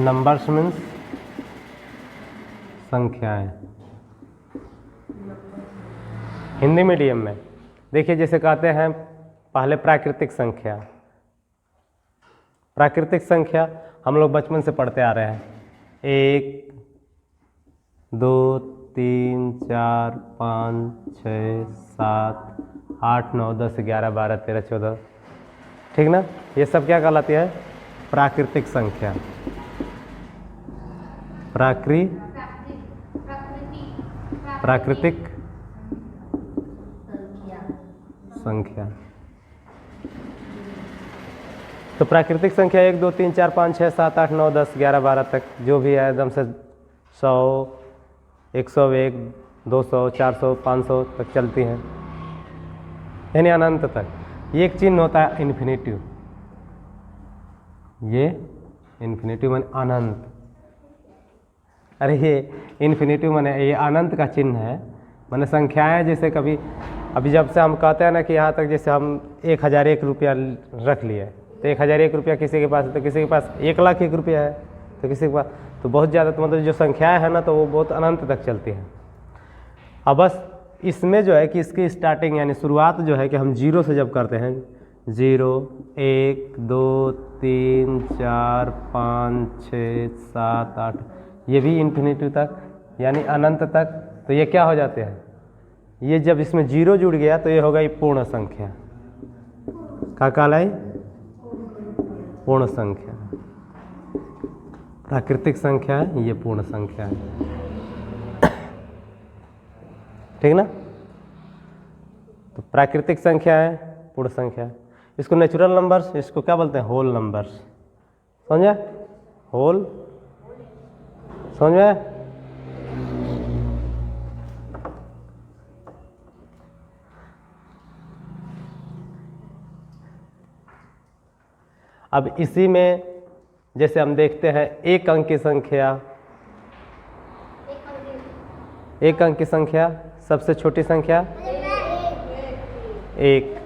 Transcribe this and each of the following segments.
Numbers means संख्याएं। Hindi medium में देखिए जैसे कहते हैं पहले प्राकृतिक संख्या। प्राकृतिक संख्या हम लोग बचपन से पढ़ते आ रहे हैं, 1 2 3 4 5 6 7 8 9 10 11 12 13 14, ठीक ना। ये सब क्या कहलाती है? प्राकृतिक संख्या। प्राकृतिक संख्या। तो प्राकृतिक संख्या 1 2 3 4 5 6 7 8 9 10 11 12 तक जो भी है एकदम से 100 101 200 400 500 तक चलती हैं, यानी अनंत तक। ये एक चिन्ह होता है इन्फिनिटिव। ये इन्फिनिटिव माने अनंत। अरे ये इन्फिनिटिव माने ये अनंत का चिन्ह है। माने संख्याएं जैसे कभी अभी जब से हम कहते हैं ना कि यहाँ तक जैसे हम 1001 रुपया रख लिए, तो 1001 रुपया किसी के पास है, तो किसी के पास 1,01,000 रुपया है, तो किसी के पास तो बहुत ज़्यादा, तो मतलब जो संख्याएं हैं ना तो वो बहुत अनंत तक चलती हैं। अब बस इसमें जो है कि इसकी स्टार्टिंग यानी शुरुआत जो है कि हम जीरो से जब करते हैं, 0 1 2 3 4 5 6 7 8, ये भी इन्फिनिटी तक यानी अनंत तक, तो ये क्या हो जाते हैं? ये जब इसमें जीरो जुड़ गया तो ये हो गई पूर्ण संख्या। क्या कहलाई? पूर्ण संख्या। प्राकृतिक संख्या है, ये पूर्ण संख्या है, ठीक ना। तो प्राकृतिक संख्या है, पूर्ण संख्या। इसको नेचुरल नंबर्स, इसको क्या बोलते हैं? Whole numbers. समझे? होल, समझ में? अब इसी में जैसे हम देखते हैं एक अंक की संख्या, एक अंक की संख्या सबसे छोटी संख्या 1।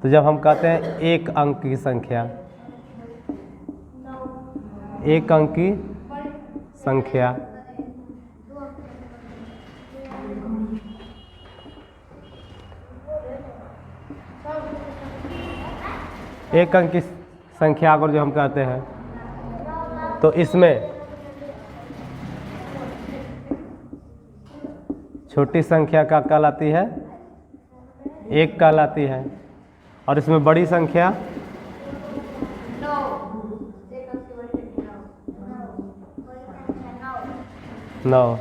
तो जब हम कहते हैं एक अंक की संख्या, एक अंक की संख्या एक अंक की संख्या अगर जो हम कहते हैं तो इसमें छोटी संख्या का कहलाती है 1 कहलाती है, और इसमें बड़ी संख्या 9।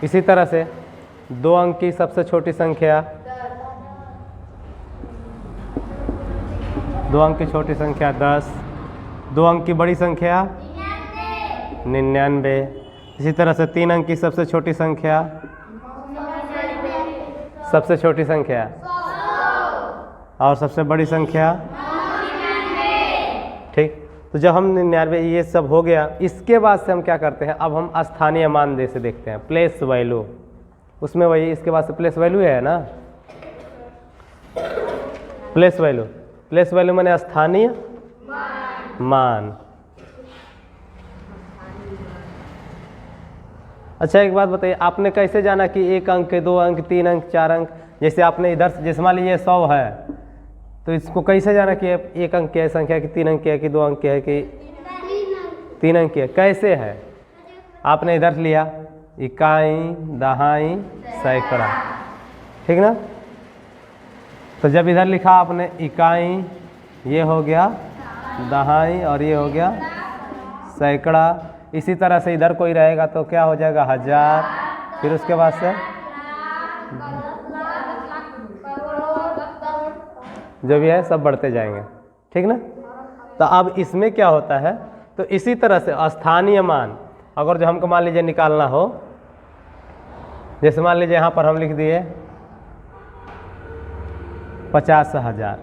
इसी तरह से 2 अंक की सबसे छोटी संख्या, 2 अंक की छोटी संख्या 10, 2 अंक की बड़ी संख्या 99। इसी तरह से 3 अंक की सबसे छोटी संख्या, सबसे छोटी संख्या और सबसे बड़ी संख्या, ठीक। तो जब हम 99 ये सब हो गया, इसके बाद से हम क्या करते हैं? अब हम स्थानीय मान दे से देखते हैं, प्लेस वैल्यू। उसमें वही इसके बाद से प्लेस वैल्यू है ना, प्लेस वैल्यू। प्लेस वैल्यू माने स्थानीय मान। अच्छा एक बात बताइए, आपने कैसे जाना कि 1 अंक, 2 अंक, 3 अंक, 4 अंक? जैसे आपने इधर से, जैसे मान लीजिए 100 है, तो इसको कैसे जाना कि 1 अंक की है संख्या, कि 3 अंक की है, कि 2 अंक की है, कि 3 अंक की है? कैसे है? आपने इधर लिया इकाई, दहाई, सैकड़ा, ठीक ना। तो जब इधर लिखा आपने इकाई, ये हो गया दहाई और ये हो गया सैकड़ा। इसी तरह से इधर कोई रहेगा तो क्या हो जाएगा? 1000। फिर उसके बाद से जो भी है सब बढ़ते जाएंगे, ठीक ना। तो अब इसमें क्या होता है? तो इसी तरह से स्थानीय मान अगर जो हमको मान लीजिए निकालना हो, जैसे मान लीजिए यहाँ पर हम लिख दिए 50,000,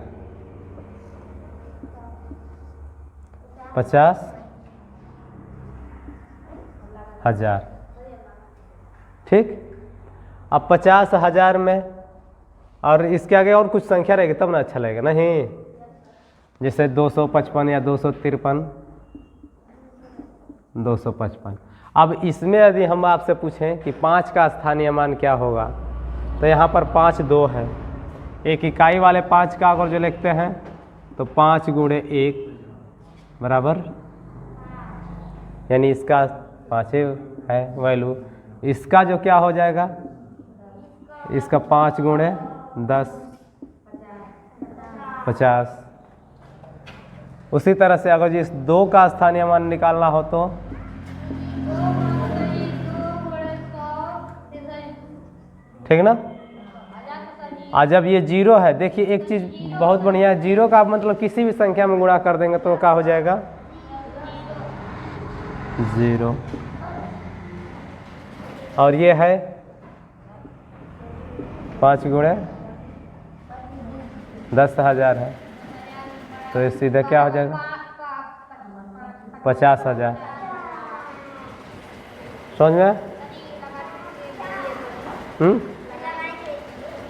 50,000, ठीक। अब 50,000 में और इसके आगे और कुछ संख्या रहेगी तब ना अच्छा लगेगा, नहीं? जैसे 255 या 253, 255। अब इसमें यदि हम आपसे पूछें कि 5 का स्थानीय मान क्या होगा, तो यहाँ पर 5 2 है, एक इकाई वाले 5 का अगर जो लिखते हैं तो 5 गुणे 1 बराबर, यानी इसका 5 है वैल्यू, इसका जो क्या हो जाएगा, इसका 5 गुणे 10 50। उसी तरह से अगर इस 2 का स्थानीय मान निकालना हो तो ठीक ना। आज जब ये 0 है, देखिए एक चीज़ बहुत बढ़िया है, 0 का मतलब किसी भी संख्या में गुणा कर देंगे तो क्या हो जाएगा 0, और ये है 5 गुणे 10,000 है, तो ये सीधा क्या हो जाएगा 50,000। समझ में?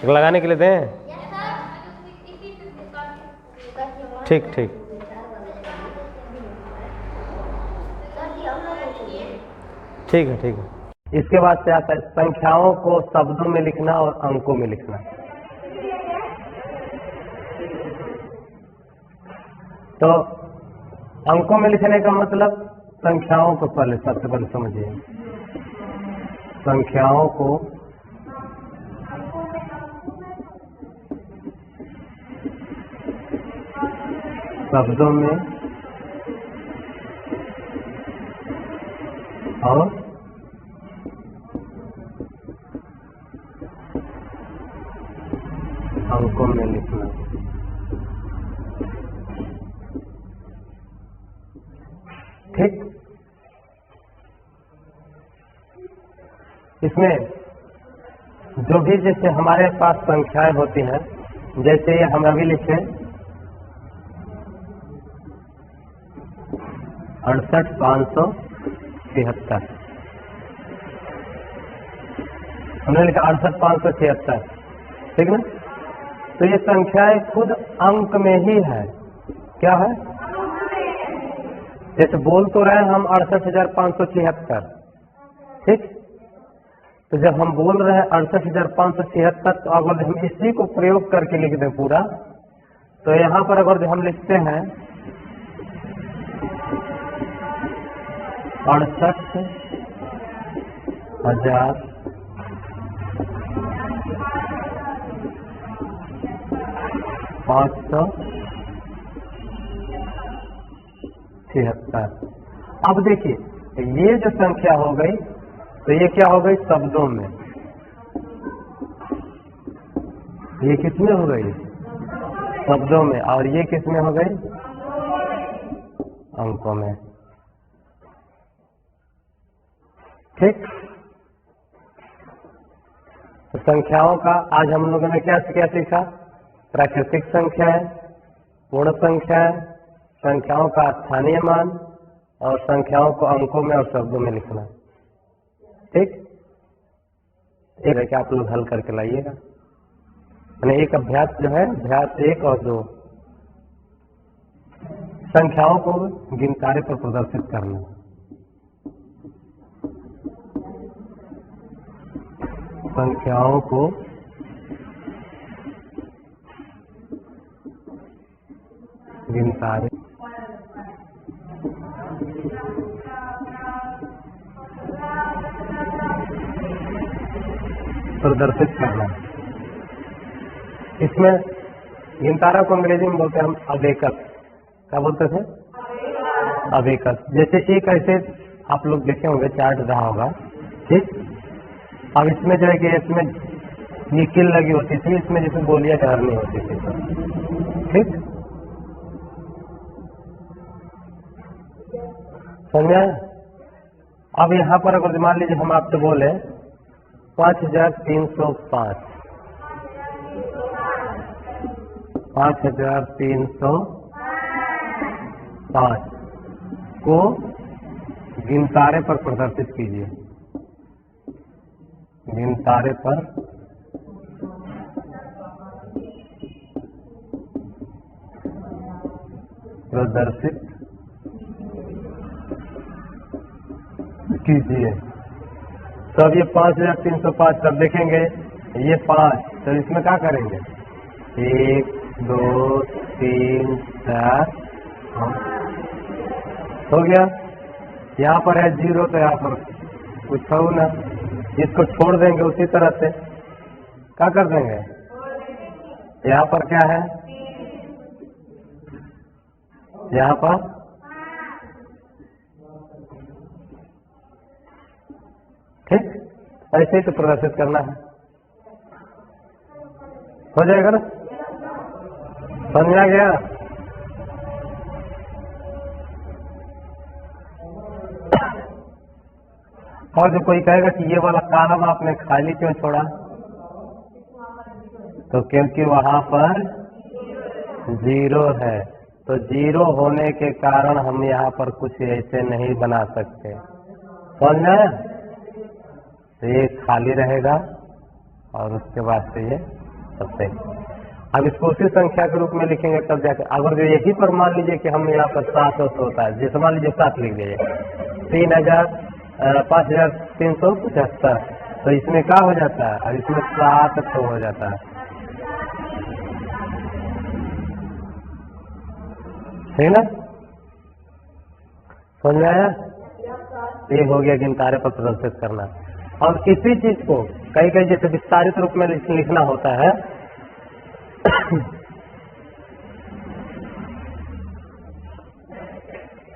लगाने के लिए दें? ठीक ठीक ठीक है ठीक है। इसके बाद से आता है संख्याओं को शब्दों में लिखना और अंकों में लिखना। तो अंकों में लिखने का मतलब संख्याओं को पहले सबसे पहले समझिए, संख्याओं को शब्दों में और अंकों में लिखना। ठीक, इसमें जो भी जैसे हमारे पास संख्याएं होती हैं, जैसे ये हम अभी लिखे 68,576, हमने लिखा 68,576, ठीक ना। तो ये संख्याएं खुद अंक में ही है, क्या है, जैसे बोल तो रहे हैं हम 68,576, ठीक। तो जब हम बोल रहे हैं 68,576, तो अगर हम इसी को प्रयोग करके लिख दें पूरा, तो यहाँ पर अगर हम लिखते हैं 68,576। अब देखिए ये जो संख्या हो गई, तो ये क्या हो गई शब्दों में, ये किसमें हो गई शब्दों में, और ये किसमें हो गई अंकों में। ठीक, तो संख्याओं का आज हम लोगों ने क्या क्या सीखा, प्राकृतिक संख्याएं, पूर्ण संख्याएं, संख्याओं का स्थानीय मान, और संख्याओं को अंकों में और शब्दों में लिखना। ठीक, एक है कि आप लोग हल करके लाइएगा, यानी एक अभ्यास जो है, अभ्यास 1 और 2, संख्याओं को गिनतारे पर प्रदर्शित करना। संख्याओं को गिनतारे प्रदर्शित करना। इसमें गिनतारा को अंग्रेजी में बोलते हैं हम अबेकस। क्या बोलते थे? अबेकस। जैसे एक ऐसे आप लोग देखे होंगे, चार्ट रहा होगा, ठीक। अब इसमें जो है कि इसमें ये किल लगी होती थी, इसमें जैसे गोलियां ठहरनी होती थी, ठीक। समझा? अब यहाँ पर अगर मान लीजिए हम आपसे बोले 5,305, 5,305 को गिनतारे पर प्रदर्शित कीजिए। गिनतारे पर प्रदर्शित कीजिए। तो अब ये 5305 तब देखेंगे ये 5, तो इसमें क्या करेंगे 1 2 3 4 हो गया। यहाँ पर है 0 तो यहाँ पर कुछ हो ना, इसको छोड़ देंगे उसी तरह से, क्या कर देंगे यहाँ पर क्या है, यहाँ पर ठीक ऐसे ही तो प्रदर्शित करना है, हो जाएगा ना, समझ आ गया। और जो कोई कहेगा कि ये वाला कॉलम आपने खाली क्यों छोड़ा, तो क्योंकि वहां पर 0 है, तो 0 होने के कारण हम यहाँ पर कुछ ऐसे नहीं बना सकते, समझ में आया। तो ये खाली रहेगा और उसके बाद से ये सबसे, अब इसको उसी संख्या के रूप में लिखेंगे तब जाकर, अगर जो यही पर मान लीजिए कि हम यहाँ पर 700 होता है, जैसे मान लीजिए 7 लिख लीजिए 5375, तो इसमें क्या हो जाता है, और इसमें 700 हो जाता है, ठीक ना, समझ में आया। ये हो गया गिनतारे पर प्रदर्शित करना। और किसी चीज को कई कई जैसे विस्तारित रूप में लिखना होता है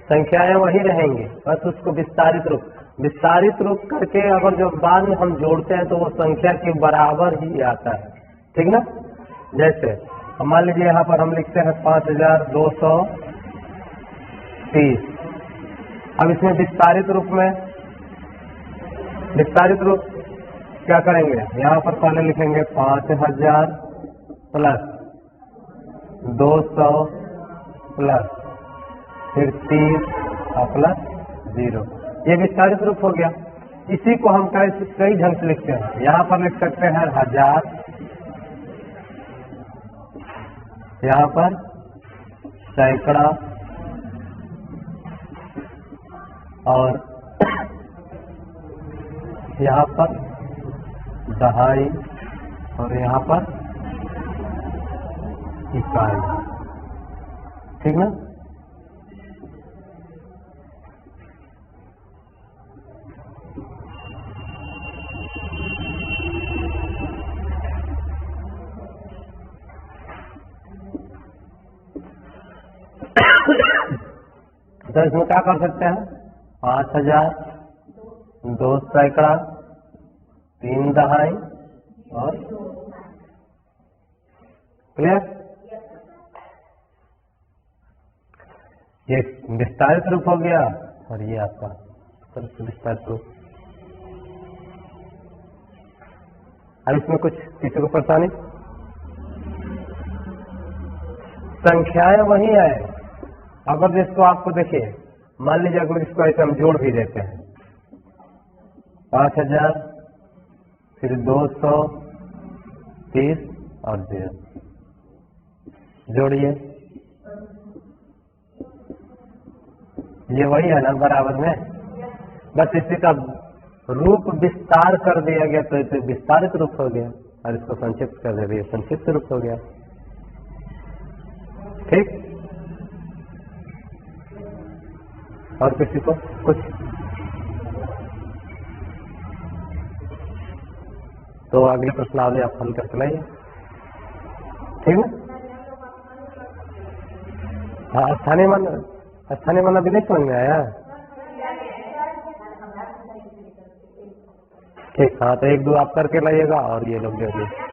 संख्याएं वही रहेंगी, बस उसको विस्तारित रूप करके अगर जो बाद में हम जोड़ते हैं तो वो संख्या के बराबर ही आता है, ठीक ना। जैसे मान लीजिए यहाँ पर हम लिखते हैं 5230, अब इसमें विस्तारित रूप क्या करेंगे, यहाँ पर पहले लिखेंगे 5000 प्लस 200 प्लस फिर 30 और प्लस 0, ये विस्तारित रूप हो गया। इसी को हम कई ढंग से लिखते हैं, यहाँ पर लिख सकते हैं 1000, यहाँ पर सैकड़ा और यहाँ पर दहाई और यहाँ पर इकाई, ठीक ना। तो इसमें क्या कर सकते हैं 5000, 2 सैकड़ा, 3 दहाई और क्लियर। ये विस्तारित रूप हो गया और ये आपका विस्तारित रूप। अब इसमें कुछ किसी को परेशानी, संख्याएं वही है, अगर जिसको आपको देखिए मान लीजिए अगर इसको ऐसे हम जोड़ भी देते हैं 5000 फिर 230 और 0 जोड़िए, ये वही है ना बराबर में, बस इसी का रूप विस्तार कर दिया गया तो इसे विस्तारित रूप हो गया और इसको संक्षिप्त कर दिया संक्षिप्त रूप हो गया, ठीक। और किसी को कुछ, तो अगले प्रश्नावली आप हल करके लाइए, ठीक है। हाँ स्थानीय मान अभी नहीं समझ में आया, ठीक। हाँ तो 1 2 आप करके लाइएगा और ये लोग दे दिए।